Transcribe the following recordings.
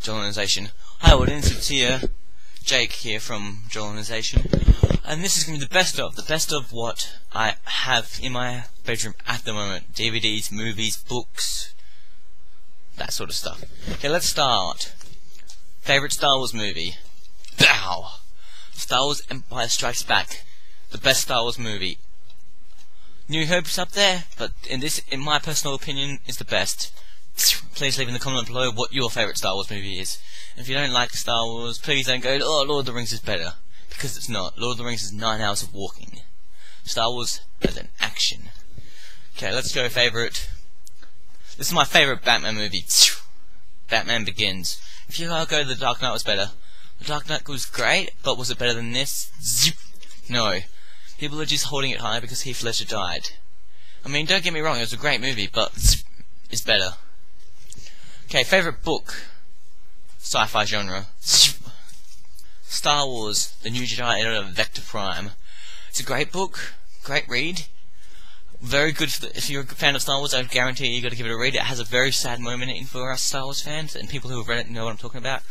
Joelization. Hi audience, it's here, Jake here from Joelization, and this is going to be the best of what I have in my bedroom at the moment. DVDs, movies, books, that sort of stuff. Okay, let's start. Favorite Star Wars movie? Bow! Star Wars Empire Strikes Back. The best Star Wars movie. New Hope's up there, but in my personal opinion, is the best. Please leave in the comment below what your favorite Star Wars movie is. If you don't like Star Wars, please don't go, oh, Lord of the Rings is better. Because it's not. Lord of the Rings is 9 hours of walking. Star Wars is an action. Okay, let's go favorite. This is my favorite Batman movie. Batman Begins. If you go, The Dark Knight was better. The Dark Knight was great, but was it better than this? No. People are just holding it high because Heath Ledger died. I mean, don't get me wrong, it was a great movie, but it's better. Okay, favorite book. Sci-fi genre. Star Wars, The New Jedi Era of Vector Prime. It's a great book, great read. Very good if you're a fan of Star Wars, I guarantee you got to give it a read. It has a very sad moment in it for us Star Wars fans, and people who have read it know what I'm talking about.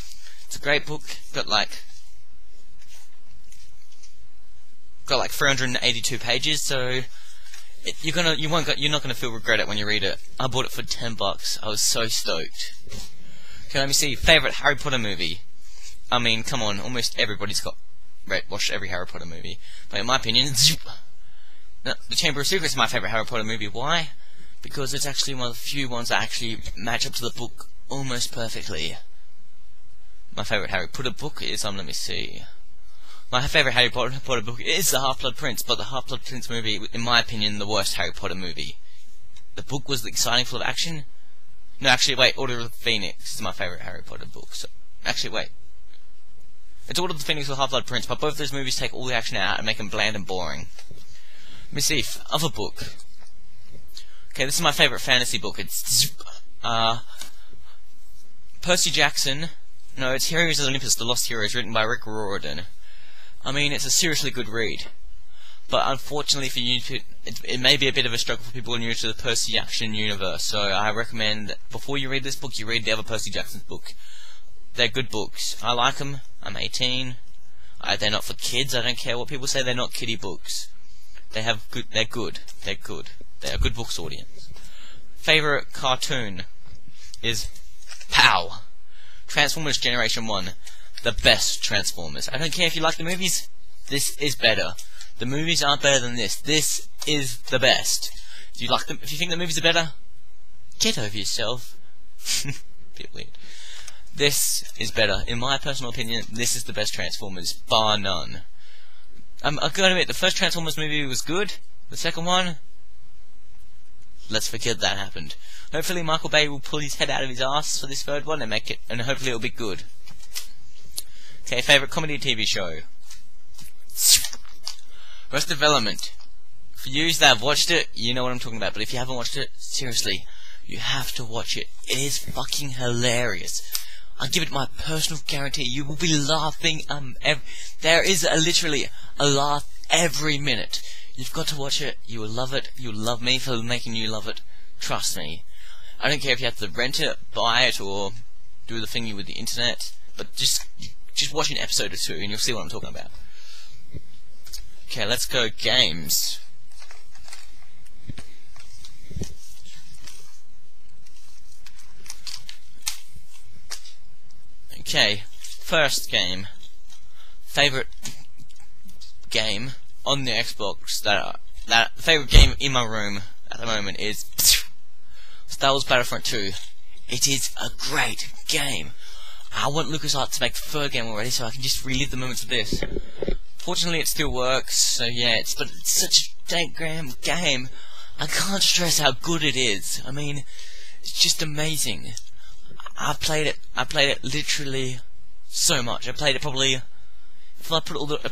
It's a great book, got like 382 pages, so you're not gonna regret it when you read it. I bought it for $10. I was so stoked. Okay, let me see. Favorite Harry Potter movie. I mean, come on, almost everybody's watched every Harry Potter movie. But in my opinion, The Chamber of Secrets is my favorite Harry Potter movie. Why? Because it's actually one of the few ones that actually match up to the book almost perfectly. My favorite Harry Potter book is, let me see. My favorite Harry Potter book is The Half-Blood Prince, but The Half-Blood Prince movie, in my opinion, the worst Harry Potter movie. The book was exciting, full of action. No, actually, wait, Order of the Phoenix is my favorite Harry Potter book. So, actually, wait. It's Order of the Phoenix or Half-Blood Prince, but both those movies take all the action out and make them bland and boring. Let me see, other book. Okay, this is my favorite fantasy book. It's, Percy Jackson. No, it's Heroes of Olympus, The Lost Heroes, written by Rick Riordan. I mean, it's a seriously good read. But unfortunately for you, it may be a bit of a struggle for people new to the Percy Jackson universe. So I recommend, before you read this book, you read the other Percy Jackson's book. They're good books. I like them. I'm 18. They're not for kids. I don't care what people say. They're not kiddie books. They're good. They're good. They're a good books audience. Favorite cartoon is POW! Transformers Generation 1. The best Transformers. I don't care if you like the movies. This is better. The movies aren't better than this. This is the best. If you like them, if you think the movies are better, get over yourself. Bit weird. This is better. In my personal opinion, this is the best Transformers, bar none. I'm gonna admit, the first Transformers movie was good. The second one, let's forget that happened. Hopefully Michael Bay will pull his head out of his ass for this third one and make it, and hopefully it'll be good. Okay, favorite comedy TV show. Arrested Development. For you that have watched it, you know what I'm talking about. But if you haven't watched it, seriously, you have to watch it. It is fucking hilarious. I give it my personal guarantee. You will be laughing. There is literally a laugh every minute. You've got to watch it. You will love it. You will love me for making you love it. Trust me. I don't care if you have to rent it, buy it, or do the thingy with the internet. But just watch an episode or two, and you'll see what I'm talking about. Okay, let's go games. Okay, first game. Favorite game on the Xbox favorite game in my room at the moment is Star Wars Battlefront 2. It is a great game. I want LucasArts to make the third game already so I can just relive the moments of this. Fortunately, it still works, so yeah, but it's such a dang game. I can't stress how good it is. I mean, it's just amazing. I played it literally so much. I played it probably, I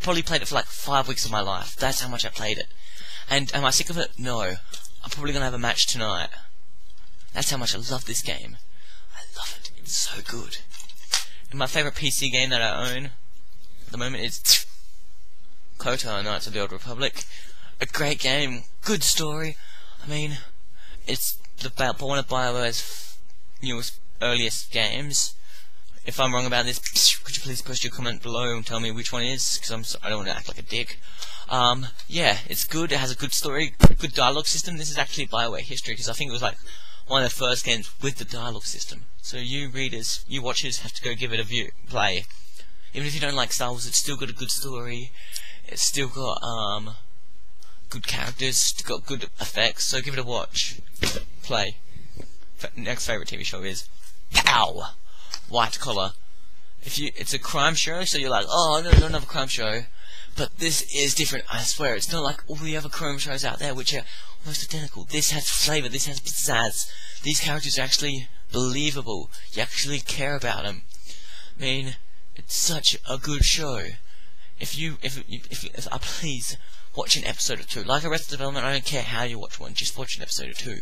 probably played it for like 5 weeks of my life. That's how much I played it. And am I sick of it? No. I'm probably gonna have a match tonight. That's how much I love this game. I love it. It's so good. And my favorite PC game that I own at the moment is KOTOR Knights of the Old Republic. A great game, good story. I mean, it's one of BioWare's newest earliest games. If I'm wrong about this, could you please post your comment below and tell me which one it is, because I don't want to act like a dick. Yeah, it's good. It has a good story, good dialogue system. This is actually BioWare history, because I think it was like one of the first games with the dialogue system. So you readers, you watchers, have to go give it a play. Even if you don't like Star Wars, it's still got a good story. It's still got good characters, still got good effects. So give it a watch, play. Next favorite TV show is Pow! White Collar. It's a crime show, so you're like, oh no, not another crime show. But this is different, I swear. It's not like all the other crime shows out there, which are almost identical. This has flavour, this has pizzazz. These characters are actually believable. You actually care about them. I mean, it's such a good show. If please watch an episode or two. Like Arrested Development, I don't care how you watch one, just watch an episode or two.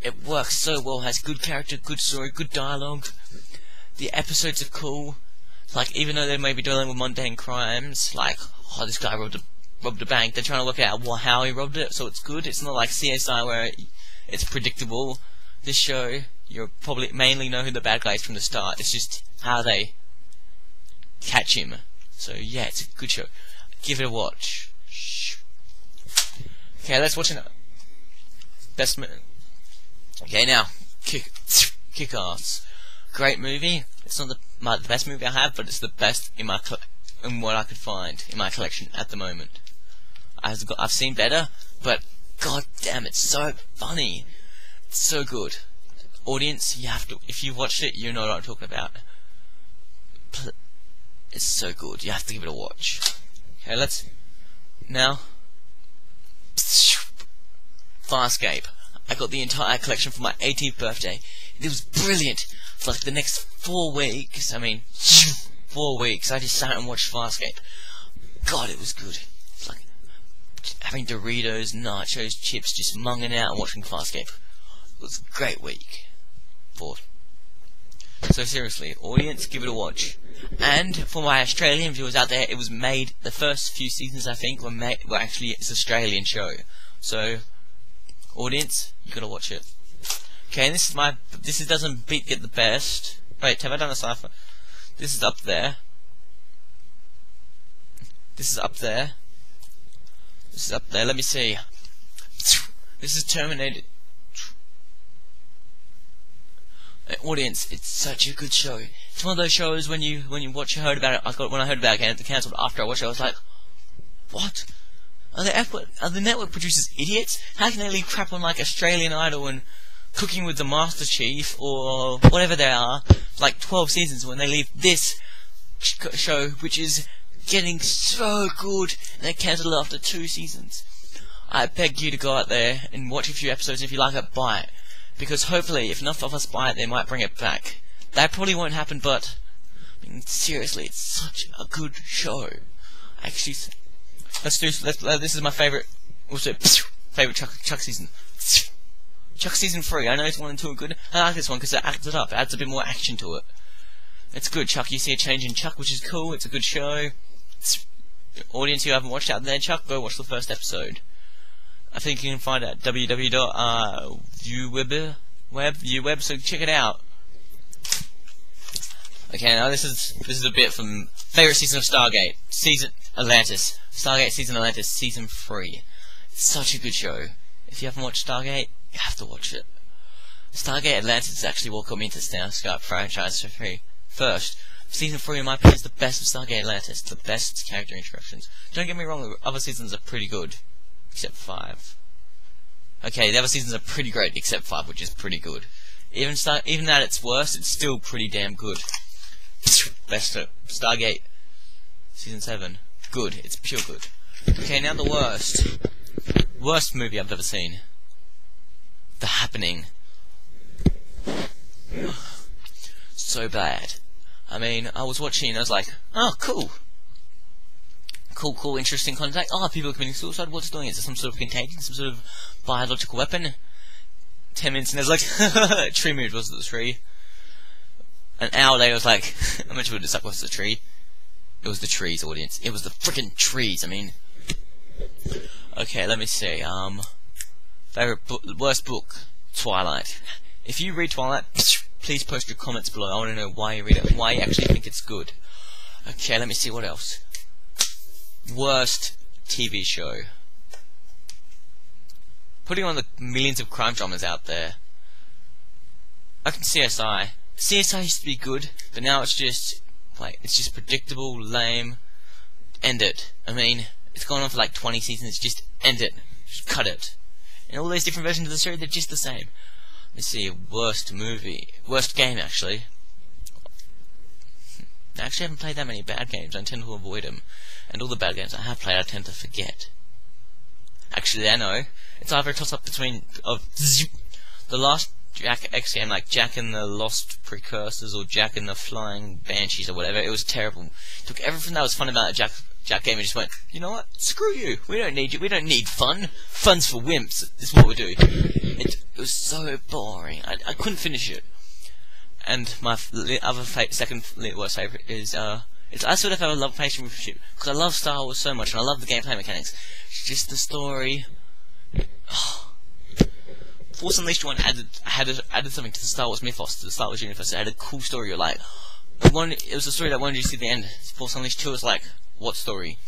It works so well, has good character, good story, good dialogue. The episodes are cool. Like, even though they may be dealing with mundane crimes, like, oh, this guy robbed a bank, they're trying to work out how he robbed it, so it's good. It's not like CSI where it's predictable. This show, you'll probably mainly know who the bad guy is from the start. It's just how they catch him. So yeah, it's a good show. Give it a watch. Okay, let's watch it. Okay, now Kick-Ass. Great movie. It's not the best movie I have, but it's the best in what I could find in my collection at the moment. I've seen better, but god damn, it's so funny. It's so good. Audience, you have to. If you've watched it, you know what I'm talking about. It's so good. You have to give it a watch. Okay, let's now. Farscape. I got the entire collection for my 18th birthday. It was brilliant. For like the next 4 weeks, 4 weeks, I just sat and watched Farscape. God, it was good. It's like having Doritos, nachos, chips, just munging out and watching Farscape. It was a great week. So seriously, audience, give it a watch. And for my Australian viewers out there, it was made, the first few seasons I think were actually, it's an Australian show. So, audience, you gotta watch it. Okay, and this doesn't get the best. Wait, have I done a cipher? This is up there. This is up there. This is up there. Let me see. This is Terminated. Audience, it's such a good show. It's one of those shows when you watch, heard about it. When I heard about it cancelled after I watched it, I was like, what? Are the network producers idiots? How can they leave crap on like Australian Idol and Cooking with the Master Chief or whatever they are, like 12 seasons, when they leave this show, which is getting so good, and they cancel it after 2 seasons? I beg you to go out there and watch a few episodes. If you like it, buy it, because hopefully, if enough of us buy it, they might bring it back. That probably won't happen, but I mean, seriously, it's such a good show. Actually, this is my favorite. Also, favorite Chuck season. Chuck season 3. I know it's 1 and 2 are good. I like this one because it acts it up. It adds a bit more action to it. It's good. Chuck, you see a change in Chuck, which is cool. It's a good show. Audience who haven't watched out there, Chuck, go watch the first episode. I think you can find it at www.viewweb, so check it out. Okay, now this is a bit from favorite season of Stargate, Stargate Season Atlantis, Season 3. It's such a good show. If you haven't watched Stargate, you have to watch it. Stargate Atlantis is actually what got me into the Skype franchise for free. First, Season 3 in my opinion is the best of Stargate Atlantis, the best character introductions. Don't get me wrong, the other seasons are pretty good, except 5. Okay, the other seasons are pretty great, except 5, which is pretty good. Even at its worst, it's still pretty damn good. Best of Stargate Season 7. Good, it's pure good. Okay, now the worst movie I've ever seen. The Happening. So bad. I mean, I was watching and I was like, oh, cool. Cool, interesting contact. Oh, people are committing suicide. What's doing? Is it some sort of contagion? Some sort of biological weapon? 10 minutes and there's like, tree moved. Was it the tree? An hour later I was like, I'm not sure this was the tree. It was the trees, audience. It was the freaking trees, I mean. Okay, let me see. Favorite book, worst book, Twilight. If you read Twilight, please post your comments below. I want to know why you read it, why you actually think it's good. Okay, let me see what else. Worst TV show. Putting on the millions of crime dramas out there. I can CSI. CSI used to be good, but now it's just predictable, lame. End it. I mean, it's gone on for like 20 seasons. Just end it. Just cut it. And all those different versions of the story, they're just the same. Let's see, worst movie. Worst game, actually. I actually haven't played that many bad games. I tend to avoid them. And all the bad games I have played, I tend to forget. Actually, I know. It's either a toss-up between the last Jack X game, like Jack and the Lost Precursors, or Jack and the Flying Banshees, or whatever. It was terrible. Took everything that was fun about a Jack game and just went, you know what? Screw you. We don't need you. We don't need fun. Fun's for wimps. This is what we do. It was so boring. I couldn't finish it. And my other second worst favorite is I sort of have a love-hate relationship because I love Star Wars so much and I love the gameplay mechanics. It's just the story. Force Unleashed 1 added something to the Star Wars mythos, to the Star Wars universe. It had a cool story. You're like, it was a story that wanted you to see the end. Force Unleashed 2 was like, what story?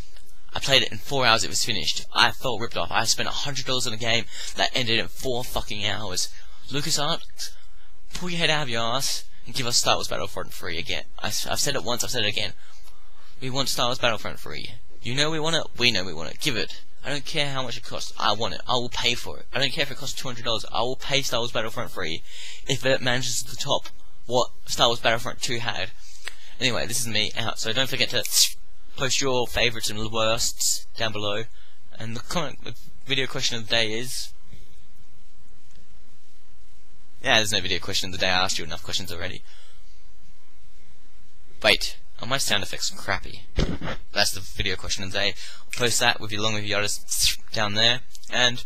I played it in 4 hours. It was finished. I felt ripped off. I spent $100 on a game that ended in 4 fucking hours. LucasArts, pull your head out of your ass and give us Star Wars Battlefront 3 again. I've said it once. I've said it again. We want Star Wars Battlefront 3. You know we want it. We know we want it. Give it. I don't care how much it costs. I want it. I will pay for it. I don't care if it costs $200. I will pay Star Wars Battlefront 3 if it manages to top what Star Wars Battlefront 2 had. Anyway, this is me out. So don't forget to post your favourites and worsts down below. And the video question of the day is... Yeah, there's no video question of the day. I asked you enough questions already. Wait. Oh, my sound effects are crappy. That's the video question of the day. I'll post that along with the others down there. And